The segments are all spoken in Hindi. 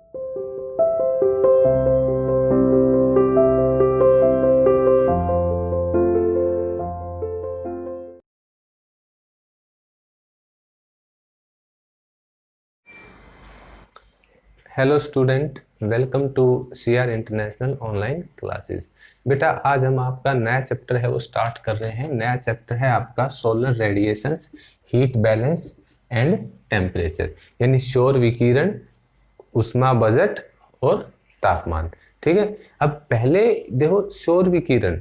Hello student, welcome to CR international online classes. बेटा आज हम आपका नया चैप्टर है वो स्टार्ट कर रहे हैं। नया चैप्टर है आपका solar radiations, heat balance and temperature, यानी सौर विकिरण, ऊष्मा बजट और तापमान। ठीक है, अब पहले देखो सौर विकिरण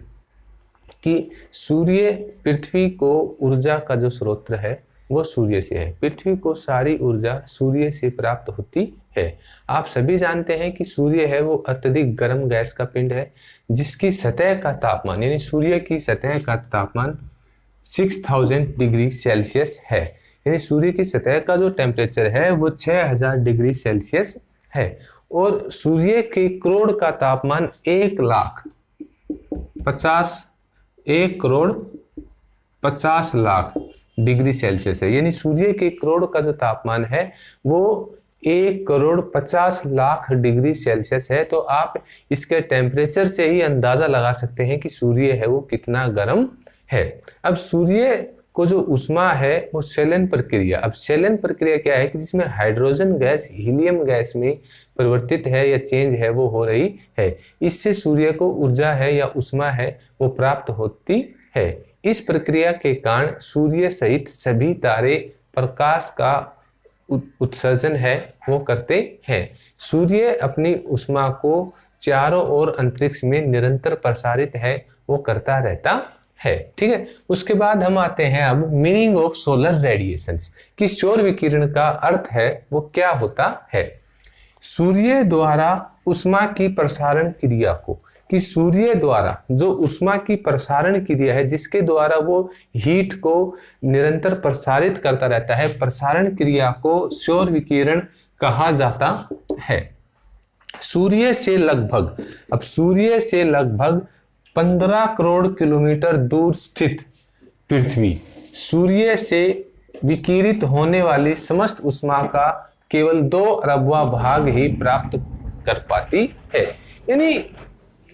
कि सूर्य पृथ्वी को ऊर्जा का जो स्रोत है वो सूर्य से है। पृथ्वी को सारी ऊर्जा सूर्य से प्राप्त होती है। आप सभी जानते हैं कि सूर्य है वो अत्यधिक गर्म गैस का पिंड है जिसकी सतह का तापमान यानी सूर्य की सतह का तापमान 6000 डिग्री सेल्सियस है। यानी सूर्य की सतह का जो टेम्परेचर है वो 6000 डिग्री सेल्सियस है और सूर्य के करोड़ का तापमान 1,50,000,000 डिग्री सेल्सियस है। यानी सूर्य के करोड़ का जो तापमान है वो 1,50,00,000 डिग्री सेल्सियस है। तो आप इसके टेम्परेचर से ही अंदाजा लगा सकते हैं कि सूर्य है वो कितना गर्म है। अब सूर्य को जो ऊष्मा है वो शैलन प्रक्रिया, अब शैलन प्रक्रिया क्या है कि जिसमें हाइड्रोजन गैस हीलियम गैस में परिवर्तित है या चेंज है वो हो रही है। इससे सूर्य को ऊर्जा है या ऊष्मा है वो प्राप्त होती है। इस प्रक्रिया के कारण सूर्य सहित सभी तारे प्रकाश का उत्सर्जन है वो करते हैं। सूर्य अपनी ऊष्मा को चारों ओर अंतरिक्ष में निरंतर प्रसारित है वो करता रहता है। ठीक है, उसके बाद हम आते हैं अब मीनिंग ऑफ सोलर रेडिएशंस कि सौर विकिरण का अर्थ है वो क्या होता है। सूर्य द्वारा ऊष्मा की प्रसारण क्रिया को, कि सूर्य द्वारा जो ऊष्मा की प्रसारण क्रिया है जिसके द्वारा वो हीट को निरंतर प्रसारित करता रहता है, प्रसारण क्रिया को सौर विकिरण कहा जाता है। सूर्य से लगभग 15 करोड़ किलोमीटर दूर स्थित पृथ्वी सूर्य से विकिरित होने वाली समस्त ऊष्मा का केवल 2 अरबवां भाग ही प्राप्त कर पाती है। यानी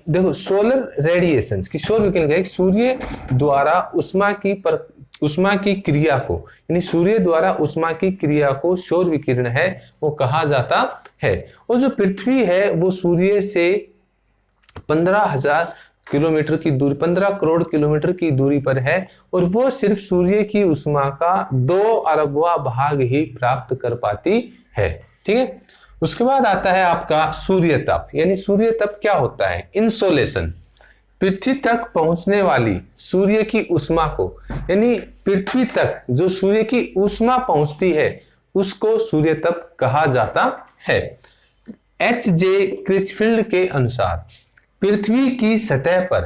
देखो सोलर रेडिएशंस की सौर विकिरण सूर्य द्वारा ऊष्मा की क्रिया को, यानी सूर्य द्वारा ऊष्मा की क्रिया को सौर विकिरण है वो कहा जाता है। और जो पृथ्वी है वो सूर्य से 15,000 किलोमीटर की दूरी, 15 करोड़ किलोमीटर की दूरी पर है और वो सिर्फ सूर्य की ऊष्मा का 2 अरबवां भाग ही प्राप्त कर पाती है। ठीक है, उसके बाद आता है आपका सूर्य तप, यानी सूर्य तप क्या होता है। इंसोलेशन, पृथ्वी तक पहुंचने वाली सूर्य की ऊष्मा को, यानी पृथ्वी तक जो सूर्य की ऊष्मा पहुंचती है उसको सूर्य तप कहा जाता है। H.J. क्रिचफील्ड के अनुसार पृथ्वी की सतह पर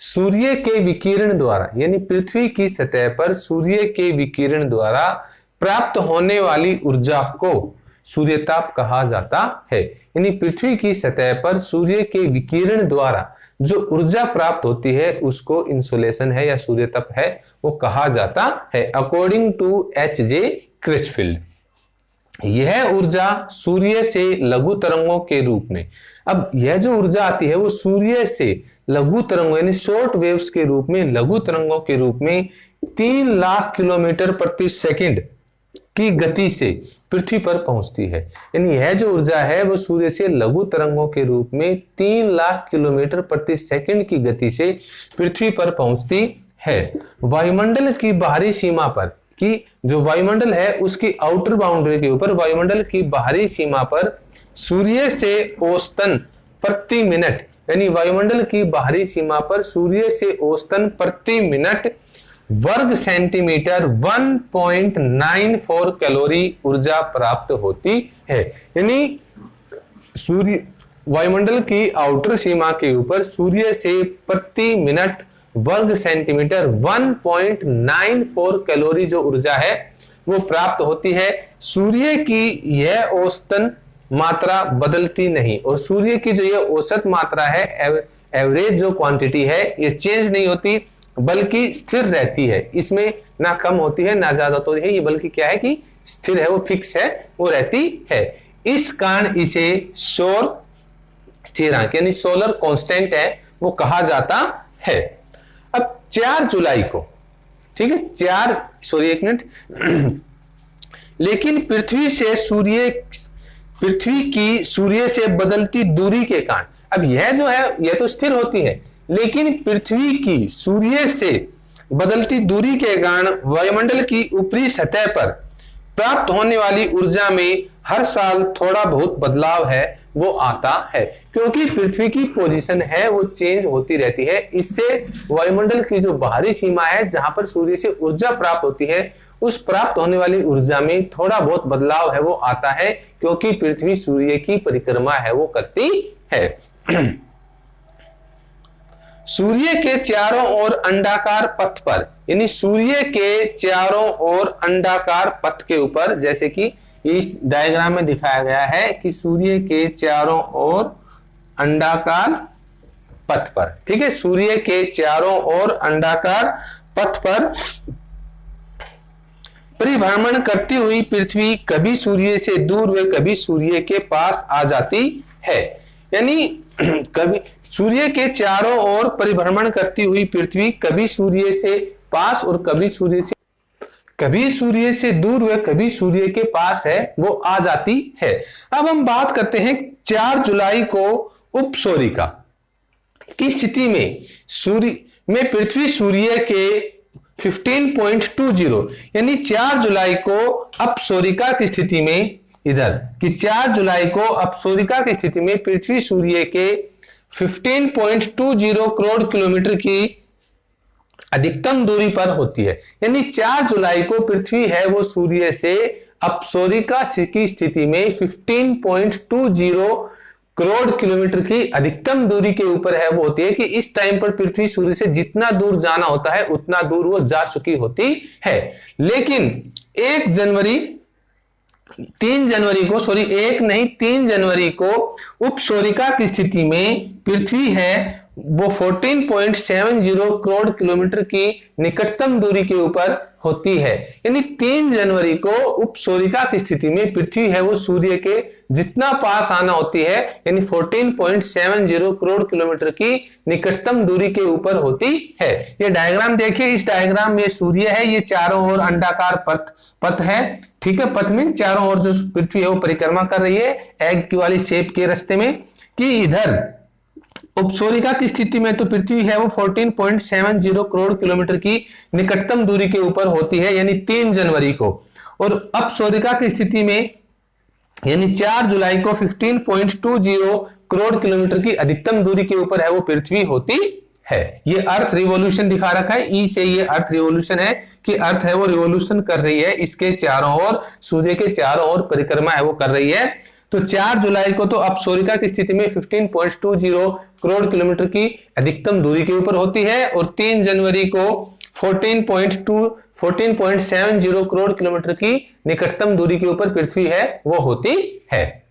सूर्य के विकिरण द्वारा, यानी पृथ्वी की सतह पर सूर्य के विकिरण द्वारा प्राप्त होने वाली ऊर्जा को सूर्यताप कहा जाता है। यानी पृथ्वी की सतह पर सूर्य के विकिरण द्वारा जो ऊर्जा प्राप्त होती है उसको इंसोलेशन है या सूर्यताप है वो कहा जाता है, अकॉर्डिंग टू H.J. क्रिचफील्ड। यह ऊर्जा सूर्य से लघु तरंगों के रूप में, अब यह जो ऊर्जा आती है वो सूर्य से लघु तरंगों यानी शॉर्ट वेव्स के रूप में, लघु तरंगों के रूप में 3 लाख किलोमीटर प्रति सेकंड की गति से पृथ्वी पर पहुंचती है। यानी यह जो ऊर्जा है वो सूर्य से लघु तरंगों के रूप में 3 लाख किलोमीटर प्रति सेकंड की गति से पृथ्वी पर पहुंचती है। वायुमंडल की बाहरी सीमा पर, कि जो वायुमंडल है उसकी आउटर बाउंड्री के ऊपर, वायुमंडल की बाहरी सीमा पर सूर्य से औसतन प्रति मिनट, यानी वायुमंडल की बाहरी सीमा पर सूर्य से औसतन प्रति मिनट वर्ग सेंटीमीटर 1.94 कैलोरी ऊर्जा प्राप्त होती है। यानी सूर्य वायुमंडल की आउटर सीमा के ऊपर सूर्य से प्रति मिनट वर्ग सेंटीमीटर 1.94 कैलोरी जो ऊर्जा है वो प्राप्त होती है। सूर्य की यह औसतन मात्रा बदलती नहीं और सूर्य की जो ये औसत मात्रा है, एवरेज जो क्वांटिटी है, ये चेंज नहीं होती बल्कि स्थिर रहती है। इसमें ना कम होती है ना ज्यादा होती है, ये बल्कि क्या है कि स्थिर है, वो फिक्स है, वो रहती है। इस कारण इसे सौर स्थिरांक यानी सोलर कांस्टेंट है वो कहा जाता है। अब 4 जुलाई को, ठीक है, 1 मिनट लेकिन पृथ्वी की सूर्य से बदलती दूरी के कारण, अब यह जो है यह तो स्थिर होती है, लेकिन पृथ्वी की सूर्य से बदलती दूरी के कारण वायुमंडल की ऊपरी सतह पर प्राप्त होने वाली ऊर्जा में हर साल थोड़ा बहुत बदलाव है वो आता है, क्योंकि पृथ्वी की पोजीशन है वो चेंज होती रहती है। इससे वायुमंडल की जो बाहरी सीमा है जहां पर सूर्य से ऊर्जा प्राप्त होती है, उस प्राप्त होने वाली ऊर्जा में थोड़ा बहुत बदलाव है वो आता है, क्योंकि पृथ्वी सूर्य की परिक्रमा है वो करती है। सूर्य के चारों ओर अंडाकार पथ पर, यानी सूर्य के चारों ओर अंडाकार पथ के ऊपर, जैसे कि इस डायग्राम में दिखाया गया है कि सूर्य के चारों ओर अंडाकार पथ पर, ठीक है, सूर्य के चारों ओर अंडाकार पथ पर परिभ्रमण करती हुई पृथ्वी कभी सूर्य से दूर व कभी सूर्य के पास आ जाती है। यानी कभी सूर्य के चारों ओर परिभ्रमण करती हुई पृथ्वी कभी सूर्य से पास और कभी सूर्य से दूर व कभी सूर्य के पास है वो आ जाती है। अब हम बात करते हैं 4 जुलाई को उपसौरिका की स्थिति में पृथ्वी सूर्य के 15.20 यानी 4 जुलाई को अपसौरिका की स्थिति में, इधर कि 4 जुलाई को अपसौरिका की स्थिति में पृथ्वी सूर्य के 15.20 करोड़ किलोमीटर की अधिकतम दूरी पर होती है। यानी 4 जुलाई को पृथ्वी है वो सूर्य से अपसौरिका की स्थिति में 15.20 करोड़ किलोमीटर की अधिकतम दूरी के ऊपर है वो होती है, कि इस टाइम पर पृथ्वी सूर्य से जितना दूर जाना होता है उतना दूर वो जा चुकी होती है। लेकिन 3 जनवरी को उपसौरिका की स्थिति में पृथ्वी है वो 14.70 करोड़ किलोमीटर की निकटतम दूरी के ऊपर होती है। यानी 3 जनवरी को उपसौरिका की स्थिति में पृथ्वी है वो सूर्य के जितना पास आना होती है, यानी 14.70 करोड़ किलोमीटर की निकटतम दूरी के ऊपर होती है। ये डायग्राम देखिए, इस डायग्राम में सूर्य है, ये चारों ओर अंडाकार पथ है, ठीक है, पथ में चारों ओर जो पृथ्वी है वो परिक्रमा कर रही है एग की वाली शेप के रास्ते में, कि इधर उपसौरिका की स्थिति में तो पृथ्वी है वो 14.70 करोड़ किलोमीटर की निकटतम दूरी के ऊपर होती है, यानी 3 जनवरी को, और अपसौरिका की स्थिति में यानी 4 जुलाई को 15.20 करोड़ किलोमीटर की अधिकतम दूरी के ऊपर है वो पृथ्वी होती है। ये अर्थ रिवॉल्यूशन दिखा रखा है, ई से ये अर्थ रिवॉल्यूशन है कि अर्थ है वो रिवॉल्यूशन कर रही है, इसके चारों ओर सूर्य के चारों ओर परिक्रमा है वो कर रही है। तो 4 जुलाई को तो अपसौरिका की स्थिति में 15.20 करोड़ किलोमीटर की अधिकतम दूरी के ऊपर होती है, और 3 जनवरी को 14.70 करोड़ किलोमीटर की निकटतम दूरी के ऊपर पृथ्वी है वो होती है।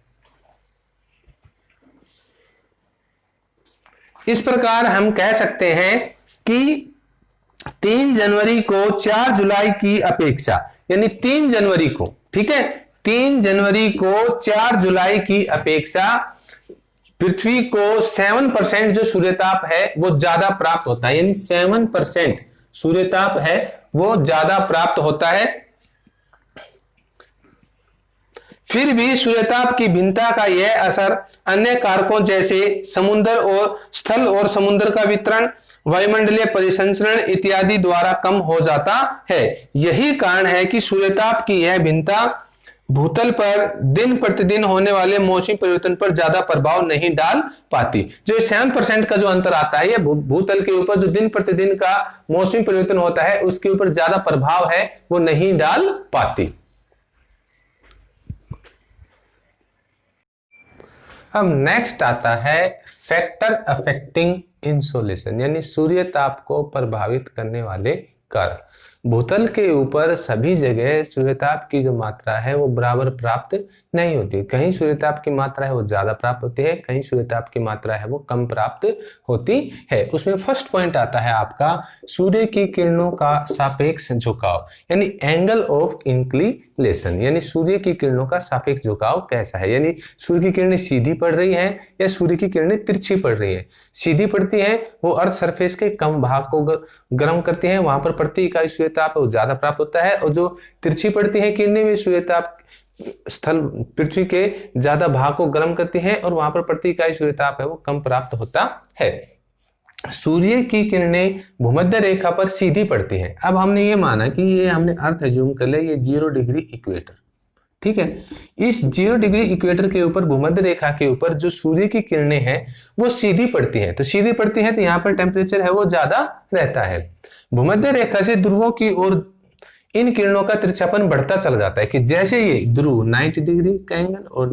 इस प्रकार हम कह सकते हैं कि 3 जनवरी को 4 जुलाई की अपेक्षा, यानी 3 जनवरी को, ठीक है, 3 जनवरी को 4 जुलाई की अपेक्षा पृथ्वी को 7% जो सूर्यताप है वो ज्यादा प्राप्त होता है, यानी 7% सूर्यताप है वो ज्यादा प्राप्त होता है। फिर भी सूर्यताप की भिन्नता का यह असर अन्य कारकों जैसे समुद्र और स्थल और समुद्र का वितरण, वायुमंडलीय परिसंचरण इत्यादि द्वारा कम हो जाता है। यही कारण है कि सूर्यताप की यह भिन्नता भूतल पर दिन प्रतिदिन होने वाले मौसमी परिवर्तन पर ज्यादा प्रभाव नहीं डाल पाती। जो 7% का जो अंतर आता है, यह भूतल के ऊपर जो दिन प्रतिदिन का मौसमी परिवर्तन होता है उसके ऊपर ज्यादा प्रभाव है वो नहीं डाल पाती। अब नेक्स्ट आता है फैक्टर अफेक्टिंग इंसोलेशन, यानी सूर्यताप को प्रभावित करने वाले कारक। भूतल के ऊपर सभी जगह सूर्यताप की जो मात्रा है वो बराबर प्राप्त नहीं होती। कहीं सूर्यताप की मात्रा है वो ज्यादा प्राप्त होती है, कहीं सूर्यताप की मात्रा है वो कम प्राप्त होती है। उसमें फर्स्ट पॉइंट आता है आपका सूर्य की किरणों का सापेक्ष झुकाव, यानी एंगल ऑफ इंक्लिनेशन, यानी सूर्य की किरणों का सापेक्ष झुकाव कैसा है, यानी सूर्य की किरणें सीधी पड़ रही हैं या सूर्य की किरणें तिरछी पड़ रही हैं। सीधी पड़ती हैं वो अर्थ सरफेस के कम भाग को गर्म करती हैं, वहां पर प्रति इकाई सूर्यताप वो ज्यादा प्राप्त होता है, और जो तिरछी पड़ती है किरणें में सूर्यताप स्थल पृथ्वी के ज्यादा भाग को गर्म करती हैं और वहां पर प्रति इकाई सूर्यताप है वो कम प्राप्त होता है। सूर्य की किरणें भूमध्य रेखा पर सीधी पड़ती हैं। अब हमने ये माना कि ये हमने अर्थ अज्यूम कर लिया ये 0 डिग्री इक्वेटर, ठीक है। इस 0 डिग्री इक्वेटर के ऊपर भूमध्य रेखा के ऊपर जो सूर्य की किरणें हैं वो सीधी पड़ती हैं, तो सीधी पड़ती हैं तो यहाँ पर टेम्परेचर है वो ज्यादा रहता है। भूमध्य रेखा से ध्रुवों की ओर इन किरणों का तिरछापन बढ़ता चला जाता है, कि जैसे ये ध्रुव 90 डिग्री का एंगल और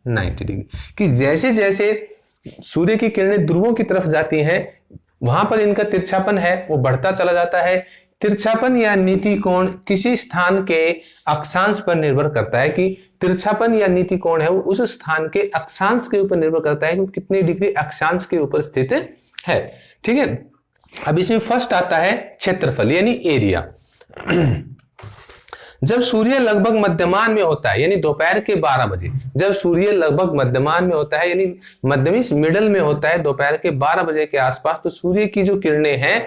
90 डिग्री, कि जैसे जैसे सूर्य की किरणें ध्रुवों की तरफ जाती हैं वहां पर इनका तिरछापन है वो बढ़ता चला जाता है। तिरछापन या नीति कोण किसी स्थान के अक्षांश पर निर्भर करता है, कि तिरछापन या नीति कोण है वो उस स्थान के अक्षांश के ऊपर निर्भर करता है कि कितने डिग्री अक्षांश के ऊपर स्थित है, ठीक है। अब इसमें फर्स्ट आता है क्षेत्रफल यानी एरिया। जब सूर्य लगभग मध्यमान में होता है यानी दोपहर के 12 बजे, जब सूर्य लगभग मध्यमान में होता है यानी मध्यमी मिडल में होता है दोपहर के 12 बजे के आसपास, तो सूर्य की जो किरणें हैं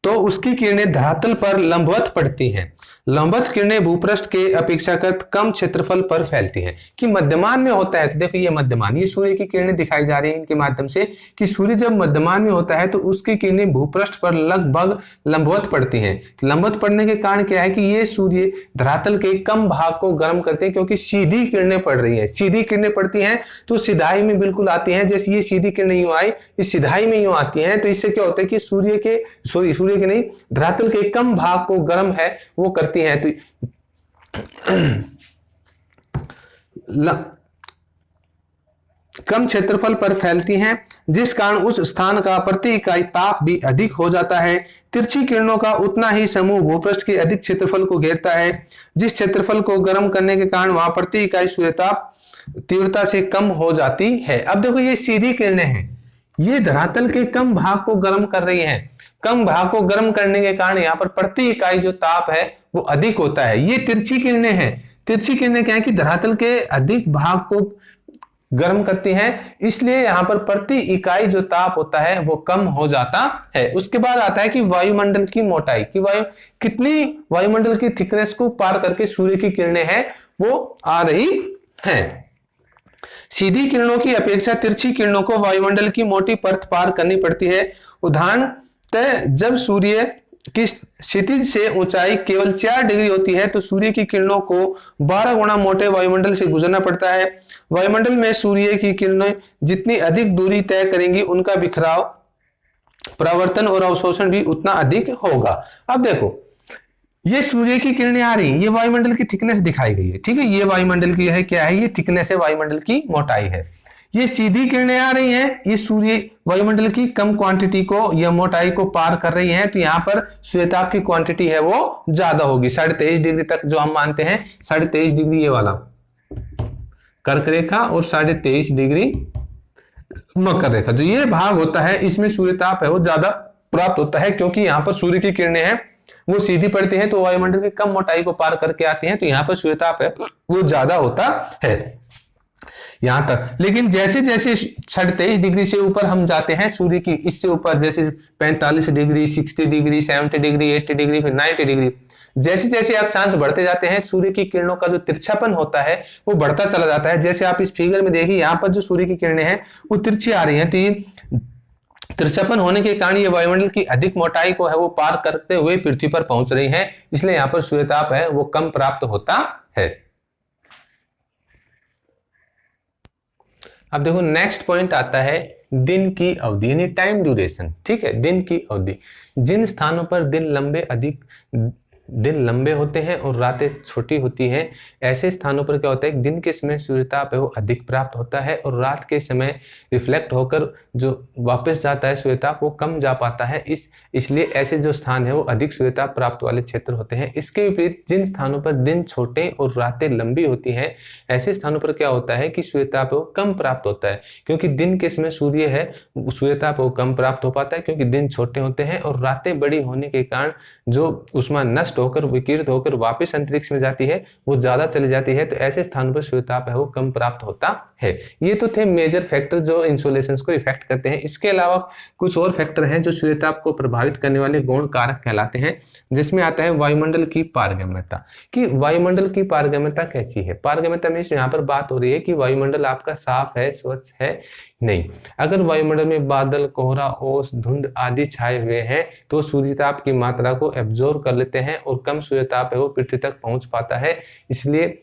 तो उसकी किरणें धरातल पर लंबवत पड़ती हैं। लंबवत किरणें भूपृष्ठ के अपेक्षाकृत कम क्षेत्रफल पर फैलती हैं, कि मध्यमान में होता है। तो देखो ये मध्यमान, ये सूर्य की किरणें दिखाई जा रही हैं इनके माध्यम से, कि सूर्य जब मध्यमान में होता है तो उसकी किरणें भूपृष्ठ पर लगभग लंबवत पड़ती हैं। लंबवत पड़ने के कारण क्या है कि ये सूर्य धरातल के कम भाग को गर्म करते हैं, क्योंकि सीधी किरणें पड़ रही हैं। सीधी किरणें पड़ती हैं तो सिधाई में बिल्कुल आती हैं, जैसे ये सीधी किरणें यूं आई इस सिधाई में यूं आती हैं, तो इससे क्या होता है कि सूर्य के नहीं धरातल के कम भाग को गर्म है वो करती हैं, तो कम क्षेत्रफल पर फैलती हैं, जिस कारण उस स्थान का प्रति इकाई ताप भी अधिक हो जाता है। तिरछी किरणों का उतना ही समूह भूपृष्ठ के अधिक क्षेत्रफल को घेरता है, जिस क्षेत्रफल को गर्म करने के कारण वहां प्रति इकाई सूर्यताप तीव्रता से कम हो जाती है। अब देखो ये सीधी किरणें हैं, ये धरातल के कम भाग को गर्म कर रही हैं। कम भाग को गर्म करने के कारण यहाँ पर प्रति इकाई जो ताप है वो अधिक होता है। ये तिरछी किरणें हैं। तिरछी किरणें क्या है कि धरातल के अधिक भाग को गर्म करती हैं, इसलिए यहाँ पर प्रति इकाई जो ताप होता है वो कम हो जाता है। उसके बाद आता है कि वायुमंडल की मोटाई, कि कितनी वायुमंडल की थिकनेस को पार करके सूर्य की किरणें हैं वो आ रही हैं। सीधी किरणों की अपेक्षा तिरछी किरणों को वायुमंडल की मोटी परत पार करनी पड़ती है। उदाहरण जब सूर्य की क्षितिज से ऊंचाई केवल 4 डिग्री होती है तो सूर्य की किरणों को 12 गुना मोटे वायुमंडल से गुजरना पड़ता है। वायुमंडल में सूर्य की किरणें जितनी अधिक दूरी तय करेंगी उनका बिखराव, परावर्तन और अवशोषण भी उतना अधिक होगा। अब देखो ये सूर्य की किरणें आ रही हैं, ये वायुमंडल की थिकनेस दिखाई गई है, ठीक है। ये वायुमंडल की है क्या है, ये थिकनेस है, वायुमंडल की मोटाई है। ये सीधी किरणें आ रही हैं, ये सूर्य वायुमंडल की कम क्वांटिटी को या मोटाई को पार कर रही हैं, तो यहाँ पर सूर्यताप की क्वांटिटी है वो ज्यादा होगी। 23.5 डिग्री तक जो हम मानते हैं, 23.5 डिग्री ये वाला कर्क रेखा और 23.5 डिग्री मकर रेखा, जो ये भाग होता है इसमें सूर्यताप है वो ज्यादा प्राप्त होता है, क्योंकि यहाँ पर सूर्य की किरणें हैं वो सीधी पड़ती हैं तो वायुमंडल की कम मोटाई को पार करके आती हैं, तो यहाँ पर सूर्यताप है वो ज्यादा होता है यहां तक। लेकिन जैसे जैसे 23.5 डिग्री से ऊपर हम जाते हैं सूर्य की, इससे ऊपर जैसे 45 डिग्री, 60 डिग्री, 70 डिग्री, 80 डिग्री, फिर 90 डिग्री, जैसे जैसे अक्षांश बढ़ते जाते हैं सूर्य की किरणों का जो तिरछापन होता है वो बढ़ता चला जाता है। जैसे आप इस फिगर में देखिए यहाँ पर जो सूर्य की किरणें हैं वो तिरछी आ रही हैं, तो ये तिरछापन होने के कारण ये वायुमंडल की अधिक मोटाई को है वो पार करते हुए पृथ्वी पर पहुंच रही है, इसलिए यहाँ पर सूर्यताप है वो कम प्राप्त होता है। अब देखो नेक्स्ट पॉइंट आता है दिन की अवधि यानी टाइम ड्यूरेशन, ठीक है। दिन की अवधि, जिन स्थानों पर दिन दिन लंबे होते हैं और रातें छोटी होती हैं, ऐसे स्थानों पर क्या होता है, दिन के समय सूर्यताप है वो अधिक प्राप्त होता है और रात के समय रिफ्लेक्ट होकर जो वापस जाता है सूर्यताप वो कम जा पाता है। इसलिए ऐसे जो स्थान है वो अधिक सूर्यताप प्राप्त वाले क्षेत्र होते हैं। इसके विपरीत जिन स्थानों पर दिन छोटे और रातें लंबी होती हैं, ऐसे स्थानों पर क्या होता है कि सूर्यताप वो कम प्राप्त होता है, क्योंकि दिन के समय सूर्य है सूर्यताप वो कम प्राप्त हो पाता है, क्योंकि दिन छोटे होते हैं और रातें बड़ी होने के कारण जो ऊष्मा नष्ट होकर विकिरित होकर वापस अंतरिक्ष में जाती है वो ज्यादा चली जाती है। तो ऐसे स्थानों पर सूर्यताप है वो कम प्राप्त होता है। ये तो थे मेजर फैक्टर जो इंसोलेशन को इफेक्ट करते हैं। इसके अलावा कुछ और फैक्टर हैं जो सूर्यताप को प्रभावित करने वाले गौण कारक कहलाते हैं, जिसमें आता है वायुमंडल की पारगम्यता। कि वायुमंडल की पारगम्यता कैसी है? पारगम्यता में यहाँ पर बात हो रही है कि वायुमंडल आपका साफ है, स्वच्छ है नहीं। अगर वायुमंडल में बादल, कोहरा, ओस, धुंध आदि छाए हुए हैं तो सूर्यताप की मात्रा को एब्जॉर्ब कर लेते हैं और कम सूर्यताप है वो पृथ्वी तक पहुंच पाता है। इसलिए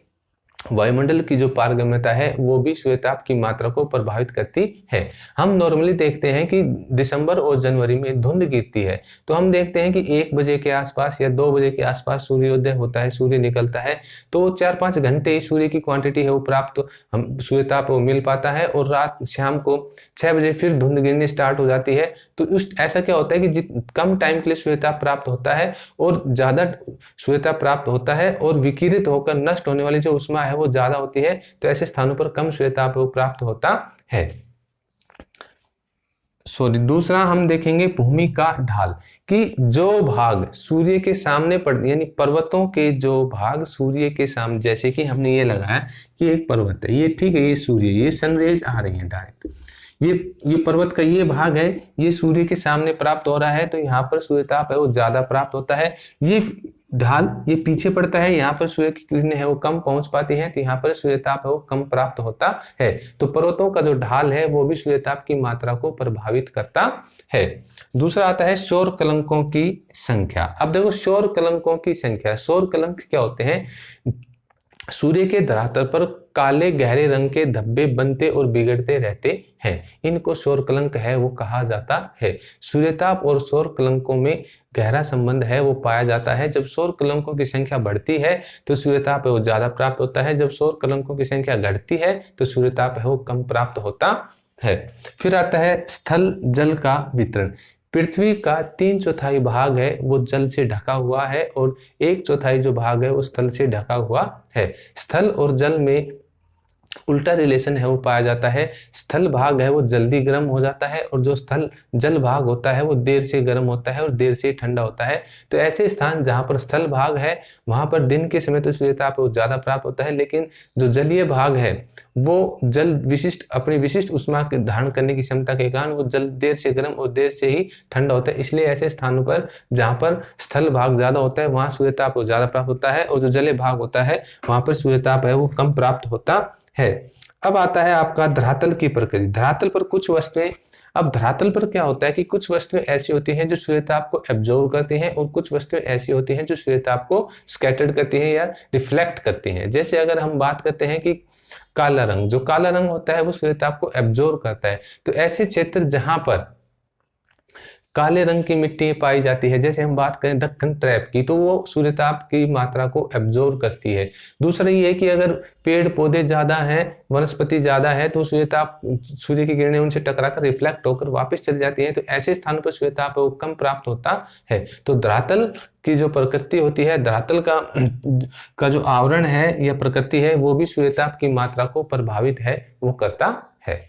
वायुमंडल की जो पारगम्यता है वो भी सूर्यताप की मात्रा को प्रभावित करती है। हम नॉर्मली देखते हैं कि दिसंबर और जनवरी में धुंध गिरती है तो हम देखते हैं कि 1 बजे के आसपास या 2 बजे के आसपास सूर्योदय होता है, सूर्य निकलता है, तो 4-5 घंटे ही सूर्य की क्वांटिटी है वो प्राप्त हम सूर्यताप वो मिल पाता है और रात शाम को 6 बजे फिर धुंध गिरनी स्टार्ट हो जाती है। तो उस ऐसा क्या होता है कि कम टाइम के लिए सूर्यताप प्राप्त होता है और ज्यादा सूर्यताप प्राप्त होता है और विकिरित होकर नष्ट होने वाली जो ऊष्मा है वो ज्यादा होती है। तो ऐसे स्थानों पर कम सूर्यताप वो प्राप्त होता है। दूसरा हम देखेंगे भूमि का ढाल, कि जो भाग सूर्य के सामने पड़ यानी पर्वतों के जो भाग सूर्य के सामने, जैसे कि हमने ये लगाया कि एक पर्वत है, ये ठीक है, ये सूर्य, ये सनरेज आ रही है डायरेक्ट, ये पर्वत का ये भाग है, ये सूर्य के सामने प्राप्त हो रहा है तो यहाँ पर सूर्यताप है वो ज्यादा प्राप्त होता है। ये ढाल ये पीछे पड़ता है, यहाँ पर सूर्य की किरणें है वो कम पहुंच पाती हैं तो यहाँ पर सूर्यताप है वो कम प्राप्त होता है। तो पर्वतों का जो ढाल है वो भी सूर्यताप की मात्रा को प्रभावित करता है। दूसरा आता है सौर कलंकों की संख्या। अब देखो सौर कलंकों की संख्या, सौर कलंक क्या होते हैं? सूर्य के धरातल पर काले गहरे रंग के धब्बे बनते और बिगड़ते रहते हैं, इनको सौर कलंक है वो कहा जाता है। सूर्यताप और सौर कलंकों में गहरा संबंध है वो पाया जाता है। जब सौर कलंकों की संख्या बढ़ती है तो सूर्यताप है वो ज्यादा प्राप्त होता है, जब सौर कलंकों की संख्या घटती है तो सूर्यताप है वो कम प्राप्त होता है। फिर आता है स्थल जल का वितरण। पृथ्वी का 3/4 भाग है वो जल से ढका हुआ है और 1/4 जो भाग है वो स्थल से ढका हुआ है। स्थल और जल में उल्टा रिलेशन है वो पाया जाता है। स्थल भाग है वो जल्दी गर्म हो जाता है और जो स्थल जल भाग होता है वो देर से गर्म होता है और देर से ठंडा होता है। तो ऐसे स्थान जहां पर स्थल भाग है वहां पर दिन के समय तो सूर्यताप ज्यादा प्राप्त होता है, लेकिन जो जलीय भाग है वो जल विशिष्ट अपनी विशिष्ट ऊष्मा के धारण करने की क्षमता के कारण वो जल देर से गर्म और देर से ही ठंडा होता है। इसलिए ऐसे स्थानों पर जहां पर स्थल भाग ज्यादा होता है वहां सूर्यताप ज्यादा प्राप्त होता है और जो जलीय भाग होता है वहां पर सूर्यताप है वो कम प्राप्त होता है। अब आता है आपका धरातल की प्रकृति। धरातल पर कुछ वस्तुएं, अब धरातल पर क्या होता है कि कुछ वस्तुएं ऐसी होती हैं जो सूर्यताप को एब्जॉर्ब करती हैं और कुछ वस्तुएं ऐसी होती हैं जो सूर्यताप को स्कैटर्ड करती हैं या रिफ्लेक्ट करती हैं। जैसे अगर हम बात करते हैं कि काला रंग, जो काला रंग होता है वो सूर्यताप को एब्जॉर्ब करता है। तो ऐसे क्षेत्र जहां पर काले रंग की मिट्टी पाई जाती है, जैसे हम बात करें दक्कन ट्रैप की, तो वो सूर्यताप की मात्रा को एब्जॉर्ब करती है। दूसरा ये है कि अगर पेड़ पौधे ज्यादा हैं, वनस्पति ज्यादा है तो सूर्यताप सूर्य की किरणें उनसे टकराकर रिफ्लेक्ट होकर वापस चली जाती हैं, तो ऐसे स्थान पर सूर्यताप वो कम प्राप्त होता है। तो धरातल की जो प्रकृति होती है, धरातल का जो आवरण है या प्रकृति है वो भी सूर्यताप की मात्रा को प्रभावित है वो करता है।